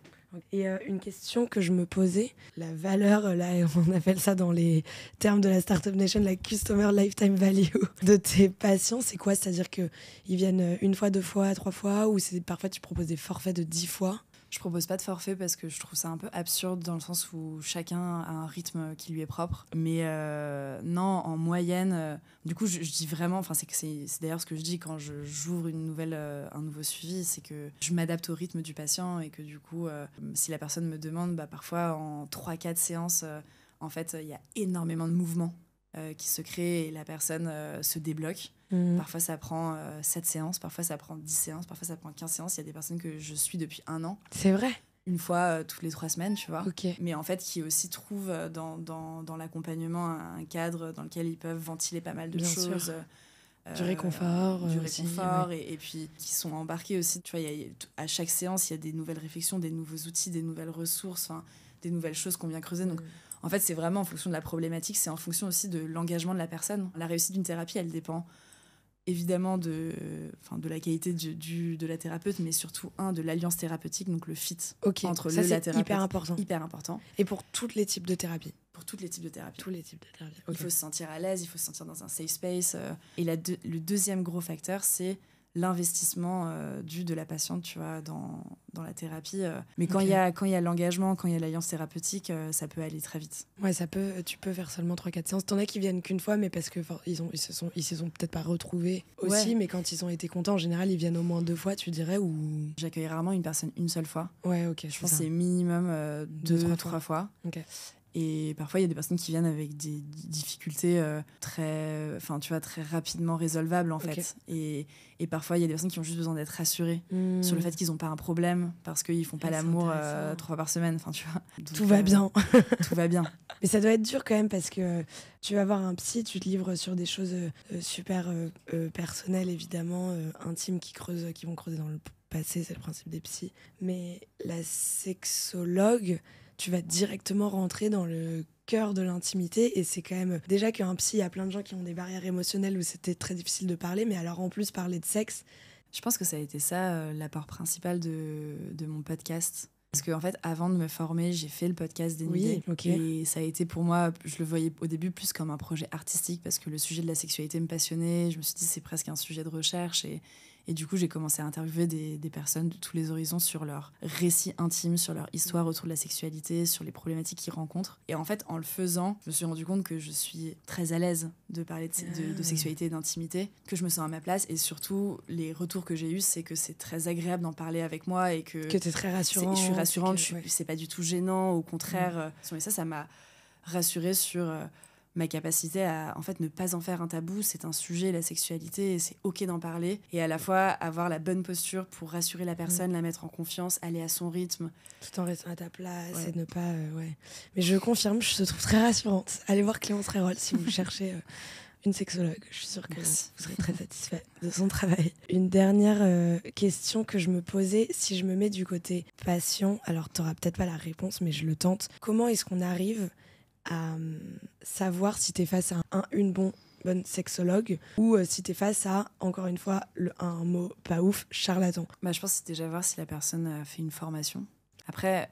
Et une question que je me posais, la valeur, là, on appelle ça dans les termes de la Startup Nation, la Customer Lifetime Value de tes patients, c'est quoi? C'est-à-dire qu'ils viennent une fois, 2 fois, 3 fois, ou parfois tu proposes des forfaits de 10 fois? Je propose pas de forfait parce que je trouve ça un peu absurde dans le sens où chacun a un rythme qui lui est propre. Mais non, en moyenne, du coup, je dis vraiment, c'est d'ailleurs ce que je dis quand j'ouvre un nouveau suivi, c'est que je m'adapte au rythme du patient et que du coup, si la personne me demande, parfois en 3-4 séances, en fait, il y a énormément de mouvements qui se créent et la personne se débloque. Parfois ça prend 7 séances, parfois ça prend 10 séances, parfois ça prend 15 séances. Il y a des personnes que je suis depuis 1 an. C'est vrai? Une fois toutes les 3 semaines, tu vois. Okay. Mais en fait qui aussi trouvent dans l'accompagnement un cadre dans lequel ils peuvent ventiler pas mal de choses. Du réconfort. Et puis qui sont embarqués aussi. Tu vois, à chaque séance, il y a des nouvelles réflexions, des nouveaux outils, des nouvelles ressources, des nouvelles choses qu'on vient creuser. Donc en fait, c'est vraiment en fonction de la problématique, c'est en fonction aussi de l'engagement de la personne. La réussite d'une thérapie, elle dépend évidemment de la qualité de la thérapeute, mais surtout, de l'alliance thérapeutique, donc le fit entre la thérapeute. Hyper important. Et pour tous les types de thérapie? Pour tous les types de thérapie. Tous les types de thérapie. Il faut se sentir à l'aise, il faut se sentir dans un safe space. Et le deuxième gros facteur, c'est l'investissement de la patiente, tu vois, dans la thérapie. Mais quand il y a l'engagement, quand il y a l'alliance thérapeutique, ça peut aller très vite. Ouais, tu peux faire seulement 3-4 séances. T'en as qui viennent qu'une fois, mais parce que ils se sont peut-être pas retrouvés aussi, mais quand ils ont été contents, en général, ils viennent au moins 2 fois, tu dirais, ou... J'accueille rarement une personne une seule fois. Ouais, ok. Je pense que c'est minimum 2-3 fois. Ok. Et parfois, il y a des personnes qui viennent avec des difficultés très rapidement résolvables, en fait. Et parfois, il y a des personnes qui ont juste besoin d'être rassurées sur le fait qu'ils n'ont pas un problème parce qu'ils ne font pas l'amour 3 fois par semaine. Enfin, tu vois. Donc, tout va bien. Tout va bien. Mais ça doit être dur quand même parce que tu vas voir un psy, tu te livres sur des choses super personnelles, évidemment, intimes, qui vont creuser dans le passé, c'est le principe des psys. Mais la sexologue... tu vas directement rentrer dans le cœur de l'intimité et c'est quand même... Déjà qu'un psy, il y a plein de gens qui ont des barrières émotionnelles où c'était très difficile de parler, mais alors en plus parler de sexe... Je pense que ça a été ça l'apport principal de mon podcast. Parce qu'en fait, avant de me former, j'ai fait le podcast d'Enidé. Et ça a été pour moi, je le voyais au début plus comme un projet artistique parce que le sujet de la sexualité me passionnait. Je me suis dit, c'est presque un sujet de recherche et Et du coup, j'ai commencé à interviewer des personnes de tous les horizons sur leur récit intime, sur leur histoire autour de la sexualité, sur les problématiques qu'ils rencontrent. Et en fait, en le faisant, je me suis rendu compte que je suis très à l'aise de parler de sexualité et d'intimité, que je me sens à ma place. Et surtout, les retours que j'ai eus, c'est que c'est très agréable d'en parler avec moi et que t'es très rassurante. Je suis rassurante, c'est pas du tout gênant, au contraire. Et ça m'a rassurée sur ma capacité à en fait ne pas en faire un tabou. C'est un sujet, la sexualité, et c'est ok d'en parler, et à la fois avoir la bonne posture pour rassurer la personne, la mettre en confiance, aller à son rythme tout en restant à ta place et ne pas mais je confirme, je te trouve très rassurante. Allez voir Clémence Réroll si vous cherchez une sexologue. Je suis sûre que vous serez très satisfait de son travail. Une dernière question que je me posais, si je me mets du côté patient, alors t'auras peut-être pas la réponse mais je le tente, comment est-ce qu'on arrive à savoir si t'es face à une bonne sexologue ou si t'es face à, encore une fois, un mot pas ouf, charlatan? Je pense que c'est déjà voir si la personne a fait une formation. Après,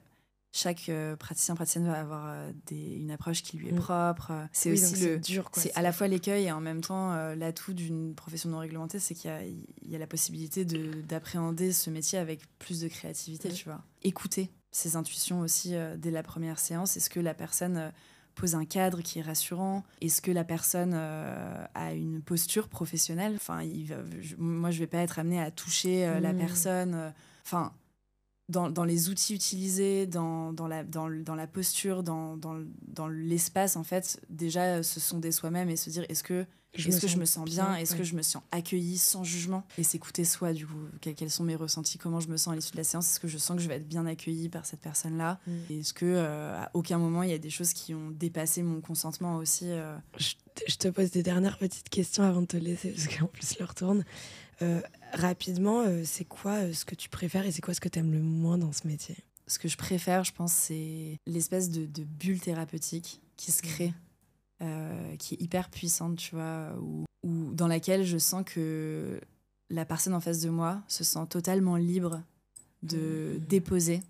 chaque praticienne va avoir une approche qui lui est propre. C'est aussi c'est dur, quoi. C'est à la fois l'écueil et en même temps l'atout d'une profession non réglementée, c'est qu'il y a la possibilité d'appréhender ce métier avec plus de créativité, tu vois. Écouter ses intuitions aussi dès la première séance. Est-ce que la personne pose un cadre qui est rassurant? Est-ce que la personne a une posture professionnelle? Enfin, moi, je vais pas être amenée à toucher la personne. Dans les outils utilisés, dans la posture, dans l'espace, en fait, déjà se sonder soi-même et se dire est-ce que je me sens bien, est-ce que je me sens accueillie sans jugement, et s'écouter soi, du coup, quels sont mes ressentis, comment je me sens à l'issue de la séance, est-ce que je sens que je vais être bien accueillie par cette personne-là, et est-ce que à aucun moment il y a des choses qui ont dépassé mon consentement aussi. Je te pose des dernières petites questions avant de te laisser, parce qu'en plus l'heure tourne. Rapidement, c'est quoi ce que tu préfères et c'est quoi ce que tu aimes le moins dans ce métier? Ce que je préfère, je pense, c'est l'espèce de bulle thérapeutique qui se crée, qui est hyper puissante, tu vois, ou dans laquelle je sens que la personne en face de moi se sent totalement libre de déposer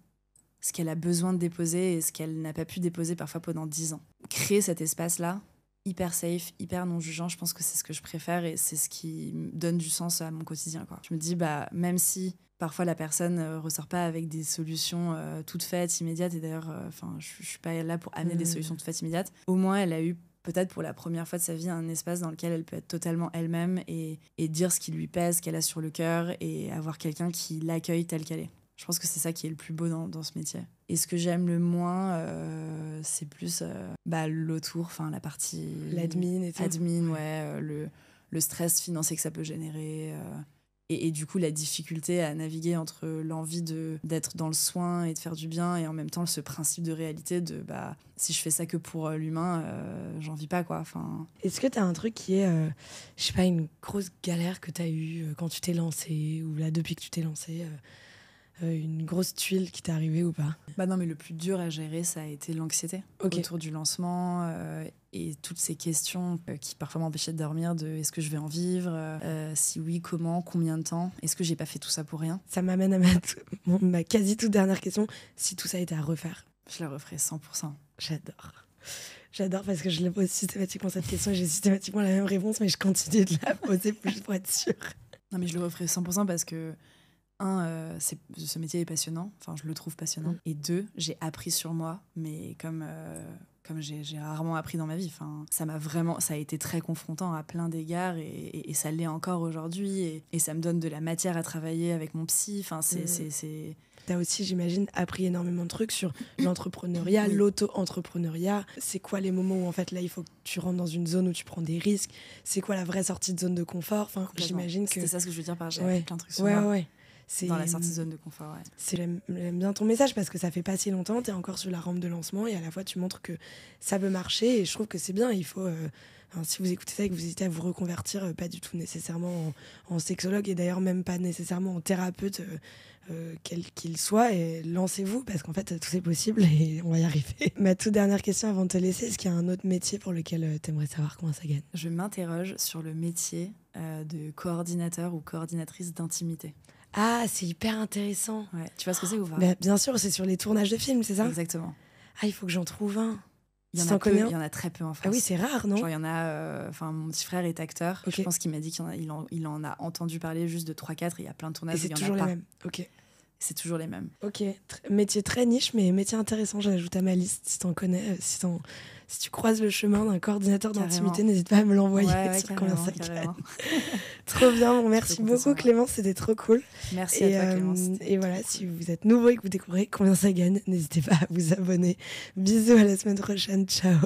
ce qu'elle a besoin de déposer et ce qu'elle n'a pas pu déposer parfois pendant 10 ans. Créer cet espace-là, hyper safe, hyper non-jugeant, je pense que c'est ce que je préfère et c'est ce qui donne du sens à mon quotidien, quoi. Je me dis, même si parfois la personne ressort pas avec des solutions toutes faites, immédiates, et d'ailleurs, je suis pas là pour amener des solutions toutes faites, immédiates, au moins elle a eu peut-être pour la première fois de sa vie un espace dans lequel elle peut être totalement elle-même et dire ce qui lui pèse, ce qu'elle a sur le cœur, et avoir quelqu'un qui l'accueille telle qu'elle est. Je pense que c'est ça qui est le plus beau dans ce métier. Et ce que j'aime le moins, c'est plus l'autour, la partie... L'admin et tout. Le stress financier que ça peut générer. Et du coup, la difficulté à naviguer entre l'envie d'être dans le soin et de faire du bien, et en même temps ce principe de réalité de si je fais ça que pour l'humain, j'en vis pas, quoi. Est-ce que tu as un truc qui est, je sais pas, une grosse galère que tu as eue quand tu t'es lancée, ou là depuis que tu t'es lancée, une grosse tuile qui t'est arrivée ou pas? Non, mais le plus dur à gérer, ça a été l'anxiété autour du lancement, et toutes ces questions qui parfois m'empêchaient de dormir, de est-ce que je vais en vivre, si oui, comment, combien de temps, est-ce que j'ai pas fait tout ça pour rien? Ça m'amène à ma quasi toute dernière question, si tout ça était à refaire. Je la referais 100%. J'adore parce que je la pose systématiquement cette question et j'ai systématiquement la même réponse, mais je continue de la poser juste pour être sûre. Non, mais je le referais 100% parce que ce métier est passionnant, je le trouve passionnant. Et 2, j'ai appris sur moi, mais comme j'ai rarement appris dans ma vie. Ça a été très confrontant à plein d'égards, et ça l'est encore aujourd'hui, et ça me donne de la matière à travailler avec mon psy. T'as aussi, j'imagine, appris énormément de trucs sur l'entrepreneuriat, l'auto-entrepreneuriat. C'est quoi les moments où, en fait, là, il faut que tu rentres dans une zone où tu prends des risques? C'est quoi la vraie sortie de zone de confort? J'imagine que... C'était ça ce que je veux dire par j'ai appris plein de trucs sur moi. Ouais. Dans la sortie de zone de confort, J'aime bien ton message parce que ça fait pas si longtemps, t'es encore sur la rampe de lancement, et à la fois tu montres que ça peut marcher, et je trouve que c'est bien. Il faut, si vous écoutez ça et que vous hésitez à vous reconvertir, pas du tout nécessairement en sexologue, et d'ailleurs même pas nécessairement en thérapeute, quel qu'il soit, et lancez-vous parce qu'en fait tout est possible et on va y arriver. Ma toute dernière question avant de te laisser, est-ce qu'il y a un autre métier pour lequel t'aimerais savoir comment ça gagne? Je m'interroge sur le métier de coordinateur ou coordinatrice d'intimité. Ah, c'est hyper intéressant. Ouais. Tu vois ce que c'est ou pas? Bien sûr, c'est sur les tournages de films, c'est ça? Exactement. Ah, il faut que j'en trouve un. Il y Tu en t'en a peu, connais un il y en a très peu en France. Ah oui, c'est rare, non? Genre, il y en a. Enfin, mon petit frère est acteur. Ok. Je pense qu'il m'a dit qu'il en a entendu parler juste de 3-4. Il y a plein de Et tournages où c'est il y en toujours a les pas. mêmes. Ok. C'est toujours les mêmes. Ok. Métier très niche, mais métier intéressant. J'ajoute à ma liste si t'en connais. Si tu croises le chemin d'un coordinateur d'intimité, n'hésite pas à me l'envoyer sur combien ça gagne. Trop bien. Bon, merci beaucoup, Clémence. C'était trop cool. Merci à toi, Clémence. Et voilà, si vous êtes nouveau et que vous découvrez combien ça gagne, n'hésitez pas à vous abonner. Bisous, à la semaine prochaine. Ciao.